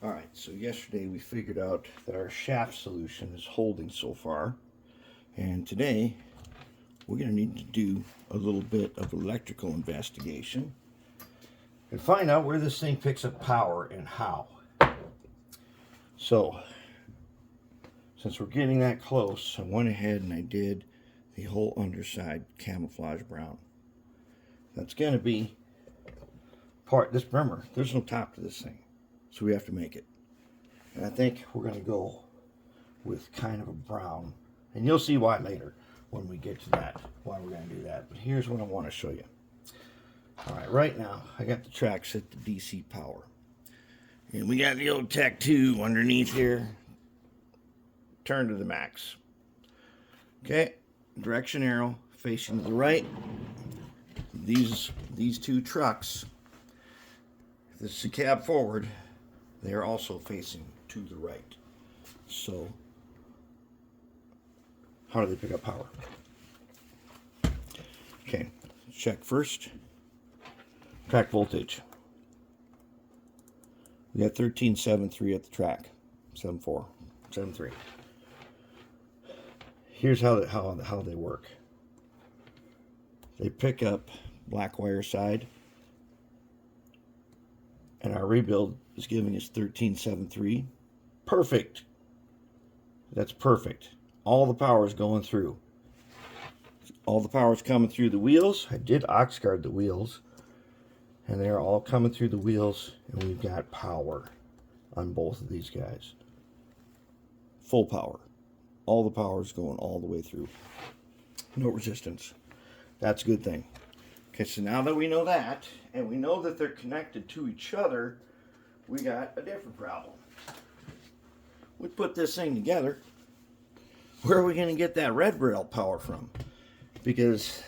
Alright, so yesterday we figured out that our shaft solution is holding so far. And today we're going to need to do a little bit of electrical investigation and find out where this thing picks up power and how. So, since we're getting that close, I went ahead and I did the whole underside camouflage brown. That's going to be part, this, remember, there's no top to this thing. So we have to make it. And I think we're going to go with kind of a brown. And you'll see why later when we get to that, why we're going to do that. But here's what I want to show you. Alright, right now I got the track set to DC power. And we got the old Tech 2 underneath here. Turn to the max. Okay, direction arrow facing to the right. These two trucks, this is a cab forward, they are also facing to the right. So, how do they pick up power? Okay, let's check first. Track voltage. We got 13.73 at the track. 7.4, 7.3. Here's how they work. They pick up black wire side, and our rebuild is giving us 13.73. Perfect. That's perfect. All the power is going through. All the power is coming through the wheels. I did ox guard the wheels, and they're all coming through the wheels, and we've got power on both of these guys. Full power. All the power is going all the way through. No resistance. That's a good thing. Okay, so now that we know that, and we know that they're connected to each other, we got a different problem. We put this thing together. Where are we going to get that red rail power from? Because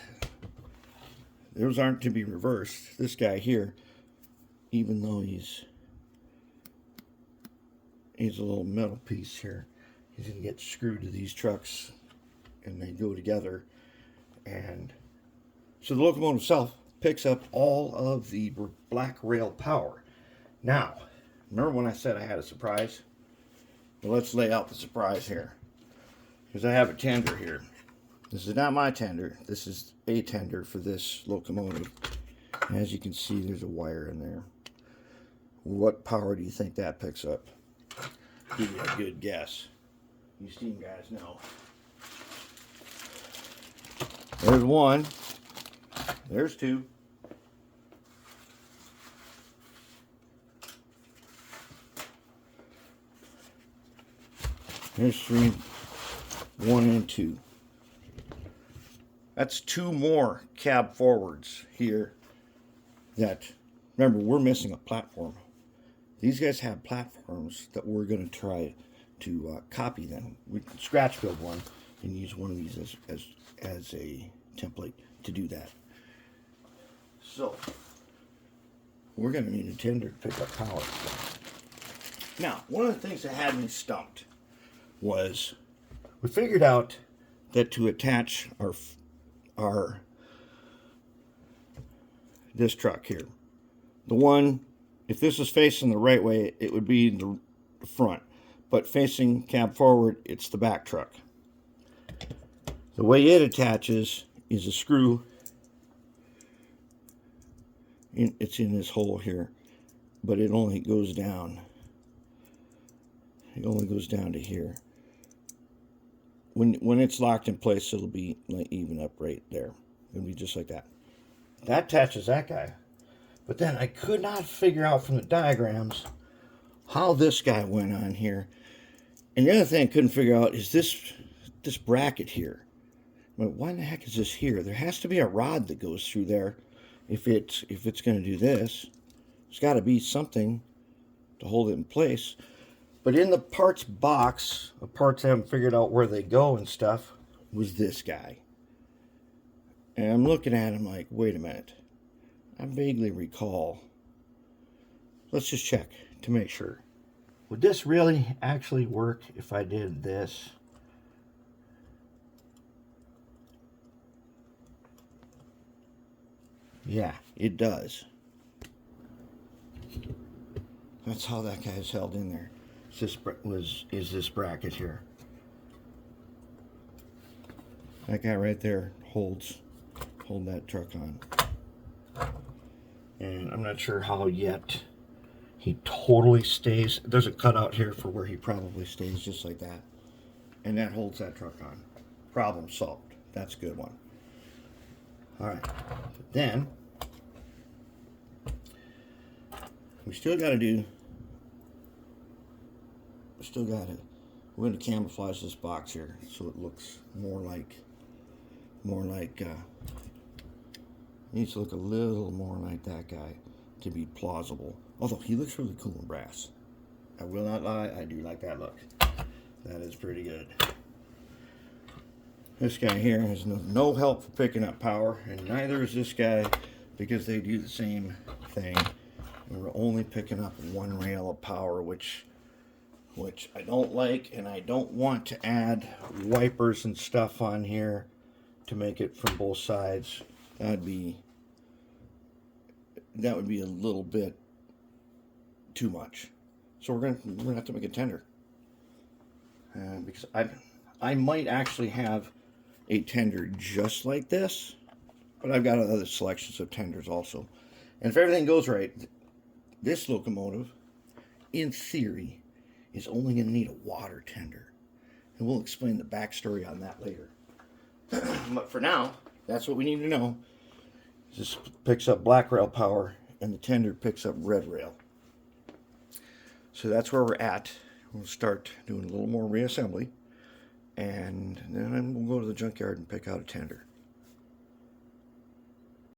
those aren't to be reversed. This guy here, even though he's a little metal piece here, he's going to get screwed to these trucks, and they go together. And so the locomotive itself picks up all of the black rail power. Now, remember when I said I had a surprise? Well, let's lay out the surprise here. Because I have a tender here. This is not my tender. This is a tender for this locomotive. And as you can see, there's a wire in there. What power do you think that picks up? Give you a good guess. You steam guys know. There's one. There's two. There's three. 1 and 2. That's two more cab forwards here that, remember, we're missing a platform. These guys have platforms that we're going to try to copy them. We can scratch build one and use one of these as a template to do that. So, we're going to need a tender to pick up power. Now, one of the things that had me stumped was we figured out that to attach our this truck here, the one, if this is facing the right way, it would be the front, but facing cab forward, it's the back truck. The way it attaches is a screw. It's in this hole here, but it only goes down. It only goes down to here. When it's locked in place, it'll be like even up right there. It'll be just like that. That attaches that guy. But then I could not figure out from the diagrams how this guy went on here. And the other thing I couldn't figure out is this bracket here. Well, why in the heck is this here? There has to be a rod that goes through there if it's going to do this. There's got to be something to hold it in place. But in the parts box, the parts I haven't figured out where they go and stuff, was this guy. And I'm looking at him like, wait a minute. I vaguely recall. Let's just check to make sure. Would this really actually work if I did this? Yeah, it does. That's how that guy's held in there. Is this bracket here. That guy right there hold that truck on. And I'm not sure how yet he totally stays. There's a cutout here for where he probably stays just like that. And that holds that truck on. Problem solved. That's a good one. Alright. But then we're going to camouflage this box here so it looks more like needs to look a little more like that guy to be plausible. Although he looks really cool in brass. I will not lie, I do like that look. That is pretty good. This guy here has no help for picking up power, and neither is this guy, because they do the same thing. And we're only picking up one rail of power, which I don't like, and I don't want to add wipers and stuff on here to make it from both sides. That would be a little bit too much. So we're gonna have to make a tender, because I might actually have a tender just like this, but I've got other selections of tenders also. And if everything goes right, this locomotive, in theory, is only going to need a water tender. And we'll explain the backstory on that later. But for now, that's what we need to know. This picks up black rail power, and the tender picks up red rail. So that's where we're at. We'll start doing a little more reassembly, and then we'll go to the junkyard and pick out a tender.